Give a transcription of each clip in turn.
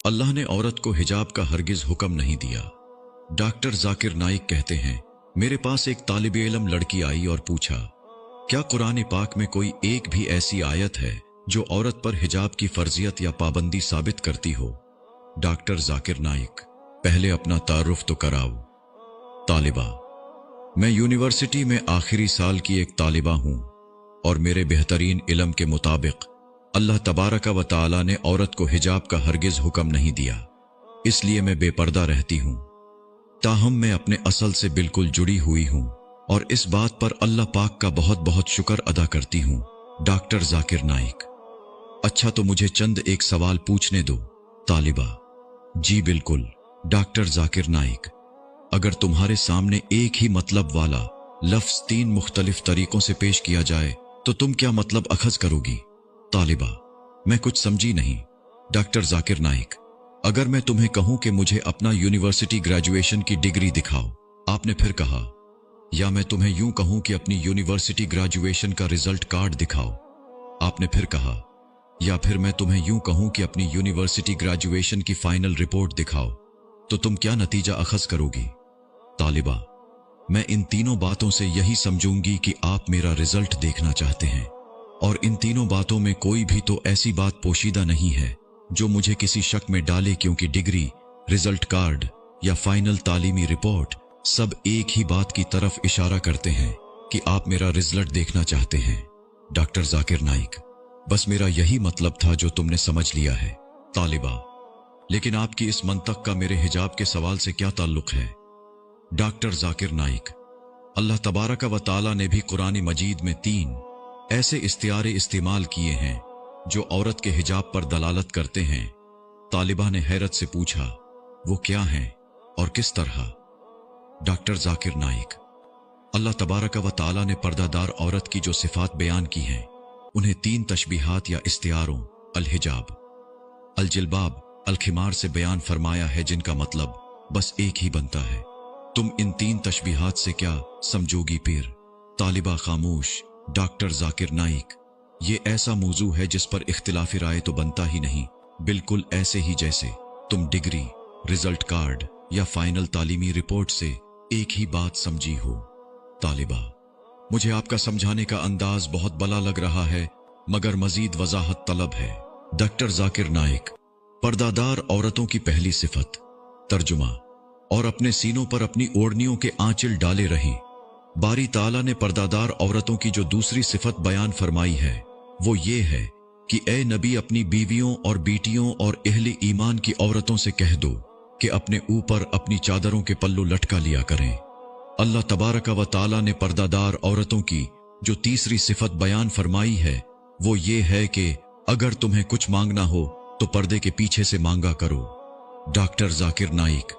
अल्लाह ने औरत को हिजाब का हरगिज हुक्म नहीं दिया। डॉक्टर जाकिर नाइक कहते हैं, मेरे पास एक तालिब इल्म लड़की आई और पूछा, क्या कुरान पाक में कोई एक भी ऐसी आयत है जो औरत पर हिजाब की फर्जियत या पाबंदी साबित करती हो? डॉक्टर जाकिर नाइक, पहले अपना तारुफ तो कराओ। तालिबा, मैं यूनिवर्सिटी में आखिरी साल की एक तालिबा हूं और मेरे बेहतरीन इल्म के मुताबिक अल्लाह तबारक व तआला ने औरत को हिजाब का हरगिज हुक्म नहीं दिया, इसलिए मैं बेपर्दा रहती हूं। ताहम मैं अपने असल से बिल्कुल जुड़ी हुई हूं और इस बात पर अल्लाह पाक का बहुत बहुत शुक्र अदा करती हूं। डॉक्टर जाकिर नाइक, अच्छा तो मुझे चंद एक सवाल पूछने दो। तालिबा, जी बिल्कुल। डॉक्टर जाकिर नाइक, अगर तुम्हारे सामने एक ही मतलब वाला लफ्ज 3 मुख्तलिफ तरीकों से पेश किया जाए तो तुम क्या मतलब अखज़ करोगी? तालिबा, मैं कुछ समझी नहीं। डॉक्टर जाकिर नाइक, अगर मैं तुम्हें कहूं कि मुझे अपना यूनिवर्सिटी ग्रेजुएशन की डिग्री दिखाओ, आपने फिर कहा, या मैं तुम्हें यूं कहूं कि अपनी यूनिवर्सिटी ग्रेजुएशन का रिजल्ट कार्ड दिखाओ, आपने फिर कहा, या फिर मैं तुम्हें यूं कहूं कि अपनी यूनिवर्सिटी ग्रेजुएशन की फाइनल रिपोर्ट दिखाओ, तो तुम क्या नतीजा अखज़ करोगी? तालिबा, मैं इन तीनों बातों से यही समझूंगी कि आप मेरा रिजल्ट देखना चाहते हैं और इन तीनों बातों में कोई भी तो ऐसी बात पोशीदा नहीं है जो मुझे किसी शक में डाले, क्योंकि डिग्री, रिजल्ट कार्ड या फाइनल तालीमी रिपोर्ट सब एक ही बात की तरफ इशारा करते हैं कि आप मेरा रिजल्ट देखना चाहते हैं। डॉक्टर जाकिर नाइक, बस मेरा यही मतलब था जो तुमने समझ लिया है। तालिबा, लेकिन आपकी इस मंतक का मेरे हिजाब के सवाल से क्या ताल्लुक है? डॉक्टर जाकिर नाइक, अल्लाह तबारक व तआला ने भी कुरान मजीद में 3 ऐसे इस्तिआरे इस्तेमाल किए हैं जो औरत के हिजाब पर दलालत करते हैं। तालिबा ने हैरत से पूछा, वो क्या हैं और किस तरह? डॉक्टर जाकिर नाइक, अल्लाह तबारक व तआला ने पर्दादार औरत की जो सिफात बयान की हैं उन्हें 3 तशबीहात या इस्तिआरों अल हिजाब, अल जिल्बाब, अल खिमार से बयान फरमाया है, जिनका मतलब बस एक ही बनता है। तुम इन 3 तशबीहात से क्या समझोगी पीर? तालिबा खामोश। डॉक्टर जाकिर नाइक, ये ऐसा मौजू है जिस पर इख्तिलाफी राय तो बनता ही नहीं, बिल्कुल ऐसे ही जैसे तुम डिग्री, रिजल्ट कार्ड या फाइनल तालीमी रिपोर्ट से एक ही बात समझी हो। तालिबा, मुझे आपका समझाने का अंदाज बहुत भला लग रहा है, मगर मजीद वजाहत तलब है। डॉक्टर जाकिर नाइक, पर्दादार औरतों की पहली सिफत तर्जुमा और अपने सीनों पर अपनी ओढ़नियों के आंचल डाले रहें। बारी ताला ने पर्दादार औरतों की जो दूसरी सिफत बयान फरमाई है वो ये है कि ए नबी, अपनी बीवियों और बेटियों और अहले ईमान की औरतों से कह दो कि अपने ऊपर अपनी चादरों के पल्लू लटका लिया करें। अल्लाह तबारक व ताला ने पर्दादार औरतों की जो तीसरी सिफत बयान फरमाई है वो ये है कि अगर तुम्हें कुछ मांगना हो तो पर्दे के पीछे से मांगा करो। डॉक्टर जाकिर नाइक,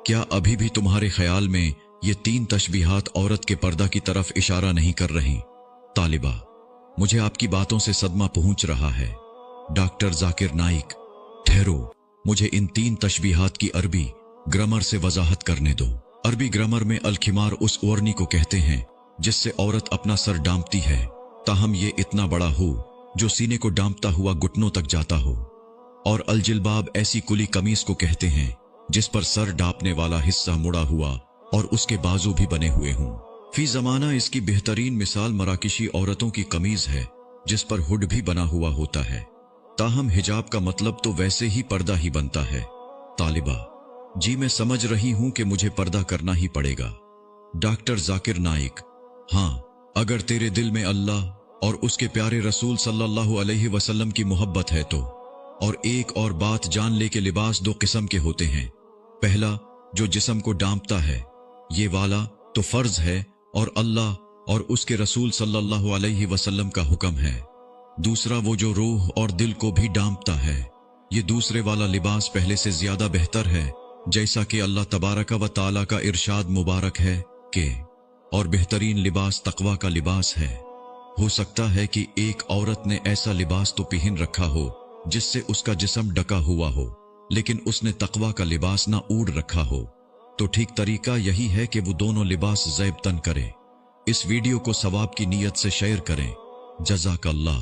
क्या अभी भी तुम्हारे ख्याल में ये 3 तशबीहात औरत के पर्दा की तरफ इशारा नहीं कर रही? तालिबा, मुझे आपकी बातों से सदमा पहुंच रहा है। डॉक्टर जाकिर नाइक, ठहरो, मुझे इन 3 तशबीहात की अरबी ग्रामर से वजाहत करने दो। अरबी ग्रामर में अल खिमार उस ओढ़नी को कहते हैं जिससे औरत अपना सर डांपती है, ताहम ये इतना बड़ा हो जो सीने को डांपता हुआ घुटनों तक जाता हो। और अल जिल्बाब ऐसी कुली कमीज को कहते हैं जिस पर सर डांपने वाला हिस्सा मुड़ा हुआ और उसके बाजू भी बने हुए हों। फी जमाना इसकी बेहतरीन मिसाल मराकिशी औरतों की कमीज है जिस पर हुड भी बना हुआ होता है। ताहम हिजाब का मतलब तो वैसे ही पर्दा ही बनता है। तालिबा, जी मैं समझ रही हूं कि मुझे पर्दा करना ही पड़ेगा। डॉक्टर जाकिर नाइक, हाँ, अगर तेरे दिल में अल्लाह और उसके प्यारे रसूल सल्लल्लाहु अलैहि वसल्लम की मोहब्बत है तो। और एक और बात जान ले कि लिबास 2 किस्म के होते हैं। पहला जो जिस्म को डांपता है, ये वाला तो फर्ज है और अल्लाह और उसके रसूल सल्लल्लाहु अलैहि वसल्लम का हुक्म है। दूसरा वो जो रूह और दिल को भी डांपता है, ये दूसरे वाला लिबास पहले से ज्यादा बेहतर है, जैसा कि अल्लाह तबारक व ताला का इरशाद मुबारक है कि और बेहतरीन लिबास तकवा का लिबास है। हो सकता है कि एक औरत ने ऐसा लिबास तो पहन रखा हो जिससे उसका जिस्म ढका हुआ हो, लेकिन उसने तकवा का लिबास ना ओढ़ रखा हो, तो ठीक तरीका यही है कि वो दोनों लिबास ज़ैब तन करे। इस वीडियो को सवाब की नीयत से शेयर करें। जज़ाकल्लाह।